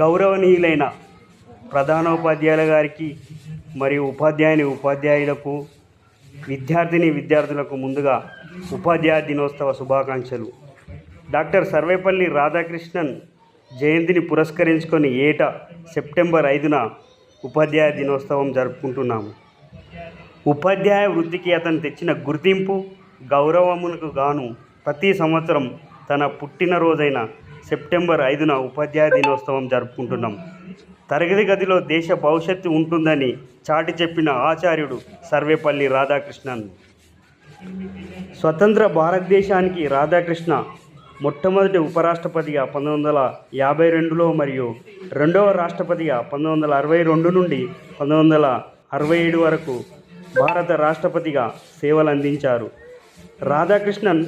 గౌరవనీయులైన ప్రధానోపాధ్యాయుల గారికి మరియు ఉపాధ్యాయులకు విద్యార్థులకు ముందుగా ఉపాధ్యాయ దినోత్సవ శుభాకాంక్షలు. డాక్టర్ సర్వేపల్లి రాధాకృష్ణన్ జయంతిని పురస్కరించుకొని ఏటా సెప్టెంబర్ 5న ఉపాధ్యాయ దినోత్సవం జరుపుకుంటున్నాము. ఉపాధ్యాయ వృత్తికి అతను తెచ్చిన గుర్తింపు, గౌరవమునకు గాను ప్రతి సంవత్సరం తన పుట్టినరోజైన సెప్టెంబర్ 5న ఉపాధ్యాయ దినోత్సవం జరుపుకుంటున్నాం. తరగతి గదిలో దేశ భవిష్యత్తు ఉంటుందని చాటి చెప్పిన ఆచార్యుడు సర్వేపల్లి రాధాకృష్ణన్. స్వతంత్ర భారతదేశానికి రాధాకృష్ణ మొట్టమొదటి ఉపరాష్ట్రపతిగా 1952లో మరియు రెండవ రాష్ట్రపతిగా 1962 నుండి 1967 వరకు భారత రాష్ట్రపతిగా సేవలందించారు. రాధాకృష్ణన్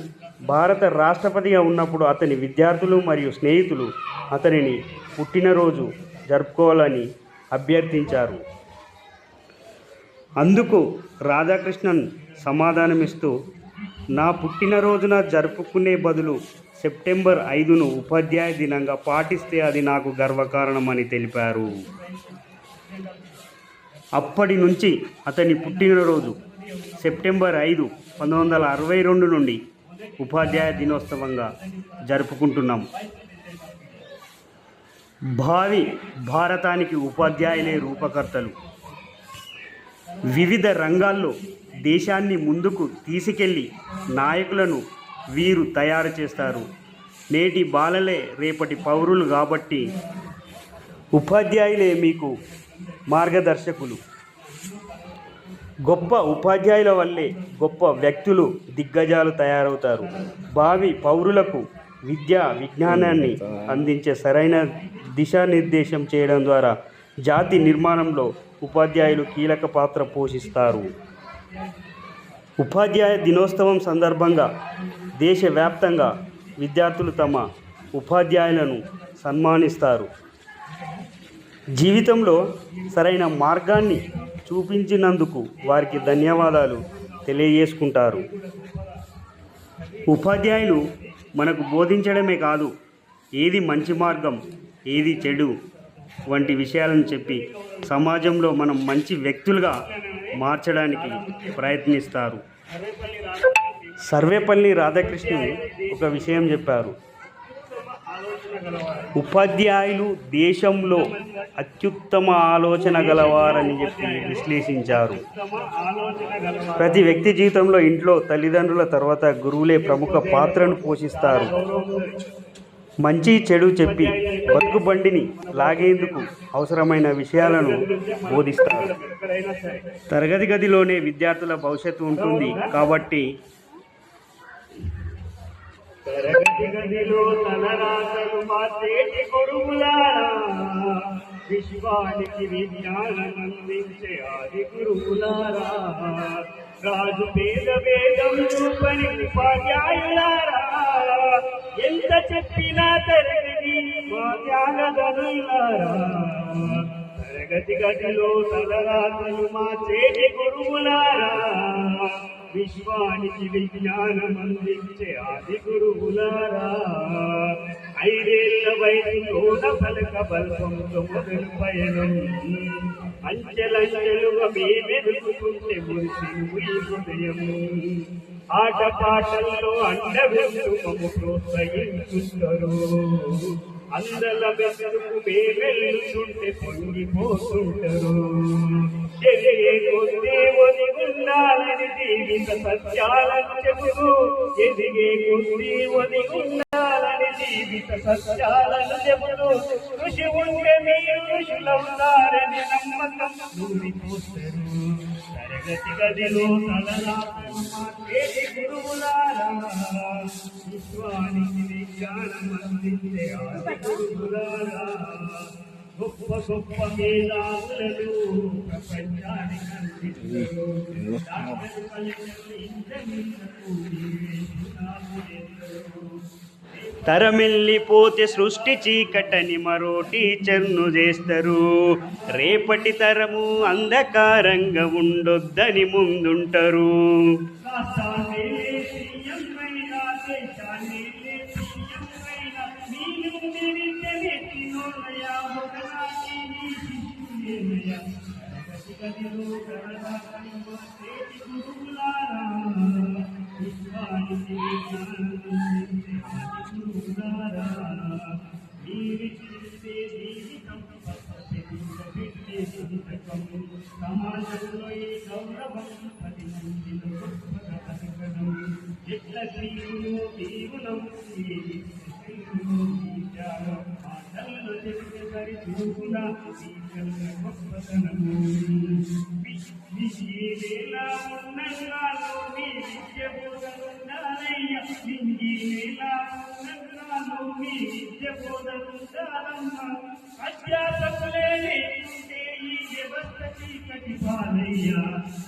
భారత రాష్ట్రపతిగా ఉన్నప్పుడు అతని విద్యార్థులు మరియు స్నేహితులు అతనిని పుట్టినరోజు జరుపుకోవాలని అభ్యర్థించారు. అందుకు రాధాకృష్ణన్ సమాధానమిస్తూ, నా పుట్టినరోజున జరుపుకునే బదులు సెప్టెంబర్ 5ను ఉపాధ్యాయ దినంగా పాటిస్తే అది నాకు గర్వకారణమని తెలిపారు. అప్పటి నుంచి అతని పుట్టినరోజు సెప్టెంబర్ 5, 1962 నుండి ఉపాధ్యాయ దినోత్సవంగా జరుపుకుంటున్నాం. భావి భారతానికి ఉపాధ్యాయులే రూపకర్తలు. వివిధ రంగాల్లో దేశాన్ని ముందుకు తీసుకెళ్లి నాయకులను వీరు తయారు చేస్తారు. నేటి బాలలే రేపటి పౌరులు కాబట్టి ఉపాధ్యాయులే మీకు మార్గదర్శకులు. గొప్ప ఉపాధ్యాయుల వల్లే గొప్ప వ్యక్తులు, దిగ్గజాలు తయారవుతారు. భావి పౌరులకు విజ్ఞానాన్ని అందించే సరైన దిశానిర్దేశం చేయడం ద్వారా జాతి నిర్మాణంలో ఉపాధ్యాయులు కీలక పాత్ర పోషిస్తారు. ఉపాధ్యాయ దినోత్సవం సందర్భంగా దేశవ్యాప్తంగా విద్యార్థులు తమ ఉపాధ్యాయులను సన్మానిస్తారు. జీవితంలో సరైన మార్గాన్ని చూపించినందుకు వారికి ధన్యవాదాలు తెలియజేసుకుంటారు. ఉపాధ్యాయులు మనకు బోధించడమే కాదు, ఏది మంచి మార్గం, ఏది చెడు వంటి విషయాలను చెప్పి సమాజంలో మనం మంచి వ్యక్తులుగా మార్చడానికి ప్రయత్నిస్తారు. సర్వేపల్లి రాధాకృష్ణన్ ఒక విషయం చెప్పారు. ఉపాధ్యాయులు దేశంలో అత్యుత్తమ ఆలోచన గలవారని చెప్పి విశ్లేషించారు. ప్రతి వ్యక్తి జీవితంలో ఇంట్లో తల్లిదండ్రుల తర్వాత గురువులే ప్రముఖ పాత్రను పోషిస్తారు. మంచి చెడు చెప్పి బతుకు బండిని లాగేందుకు అవసరమైన విషయాలను బోధిస్తారు. తరగతి గదిలోనే విద్యార్థుల భవిష్యత్తు ఉంటుంది కాబట్టి తరగతి గదిలో తలరాతలు మార్చేటి గురువులారా, విశ్వానికి విజ్ఞానం అందించే ఆది గురువులారా, రాజు పేద వేదం చూపని ఉపాధ్యాయులారా, ఎంత చెప్పినా తరగతి మా త్యాగధనులారా, తరగతి గదిలో తలరాతలు మార్చేటి గురువులారా, విశ్వానికి విజ్ఞానం అందించే ఆది గురువులారా, 5 ఏళ్ల వయసులోన పలక బల్పంతో మొదలు పయనం, అంచెలంచెలుగా మేమెదుకుంటే మురిసిను ఈ హృదయం, ఆట పాటల్లో అండవెందుకు ప్రోత్సహించుంటారు, అందల బెదురుకు మేమెల్లుంటే పొంగిపోతుంటారు, ఎదిగే కొద్ది ఒదిగుండాలని జీవిత సత్యాలను చెబుతూ, ఎదిగే కొద్ది ఒదిగుండాలని జీవిత సత్యాలను చెబుతూ, కృషి ఉంటే మీరు ఋషులవుతారని నమ్మకం నూరిపోతారు. తరగతి గదిలో తలరాతలు మార్చేటి గురువులారా, విశ్వానికి విజ్ఞానం అందించే ఆది గురువులారా, గొప్ప గొప్ప మేధావులను ప్రపంచానికి అందించారు. తరమెల్లిపోతే సృష్టి చీకటని మరో టీచర్ను చేస్తారు. రేపటి తరము అంధకారంగా ఉండొద్దని ముందుంటారు. గదిలో గరదాకమ్మ చేతి గురువులారా విశ్వానికి జ్ఞానమందించే ఆది గురువులారా జీవించే జీవితం పెట్టే జీవితం సమాజంలో ఈ గౌరవం 10 మందిలో గొప్పగా బతకడం ఎట్ల జీవులు జీవనం మాటల్లో చెప్పే సరి చూపుల గొప్పతనము విజయేలా ఉన్నగాలో మీ విద్య బోధనుండాలయ్య విజయేలా ఉన్నగాలో మీ విద్య బోధనుండాలమ్మ అధ్యాపకులే లేకుంటే ఈ వ్యవస్థ చీకటి పాలయ్య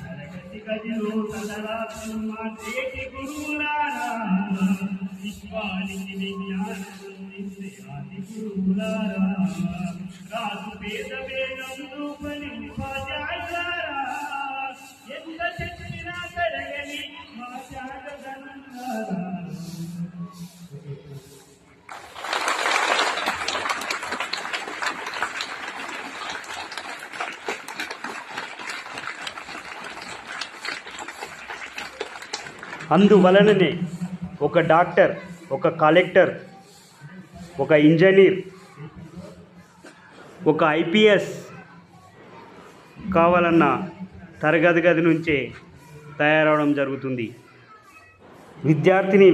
తరగతి గదిలో తలరాత్రమ్మ చేతి గురువులారా విశ్వానికి విజ్ఞానం అందించే ఆది గురువులారా రాజు పేద వేదం రూపని ఉపాధ్యాయులారా ఎంత చెప్పినా తరగని మా త్యాగదనులారా అందువలననే ఒక డాక్టర్, ఒక కలెక్టర్, ఒక ఇంజనీర్, ఒక ఐపీఎస్ కావాలన్న తరగతి గది నుంచే తయారవడం జరుగుతుంది.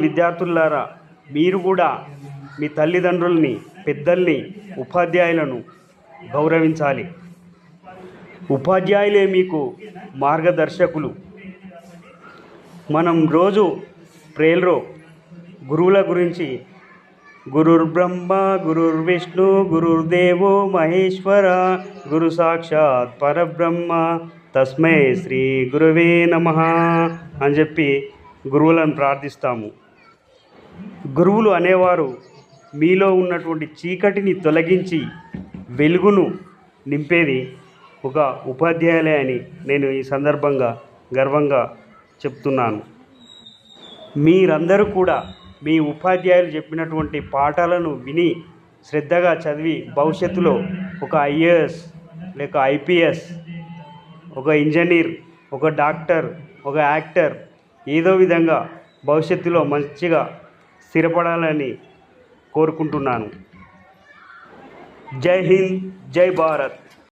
విద్యార్థులారా, మీరు కూడా మీ తల్లిదండ్రుల్ని, పెద్దల్ని, ఉపాధ్యాయులను గౌరవించాలి. ఉపాధ్యాయులే మీకు మార్గదర్శకులు. మనం రోజు ప్రేయర్లో గురువుల గురించి గురుర్బ్రహ్మ గురుర్విష్ణు గురుర్దేవో మహేశ్వర గురు సాక్షాత్ పరబ్రహ్మ తస్మై శ్రీ గురువే నమః అని చెప్పి గురువులను ప్రార్థిస్తాము. గురువులు అనేవారు మీలో ఉన్నటువంటి చీకటిని తొలగించి వెలుగును నింపేది ఒక ఉపాధ్యాయులే అని నేను ఈ సందర్భంగా గర్వంగా చెప్తున్నాను. మీరందరూ కూడా మీ ఉపాధ్యాయులు చెప్పినటువంటి పాఠాలను విని శ్రద్ధగా చదివి భవిష్యత్తులో ఒక ఐఏఎస్ లేక ఐపీఎస్, ఒక ఇంజనీర్, ఒక డాక్టర్, ఒక యాక్టర్, ఏదో విధంగా భవిష్యత్తులో మంచిగా స్థిరపడాలని కోరుకుంటున్నాను. జై హింద్, జై భారత్.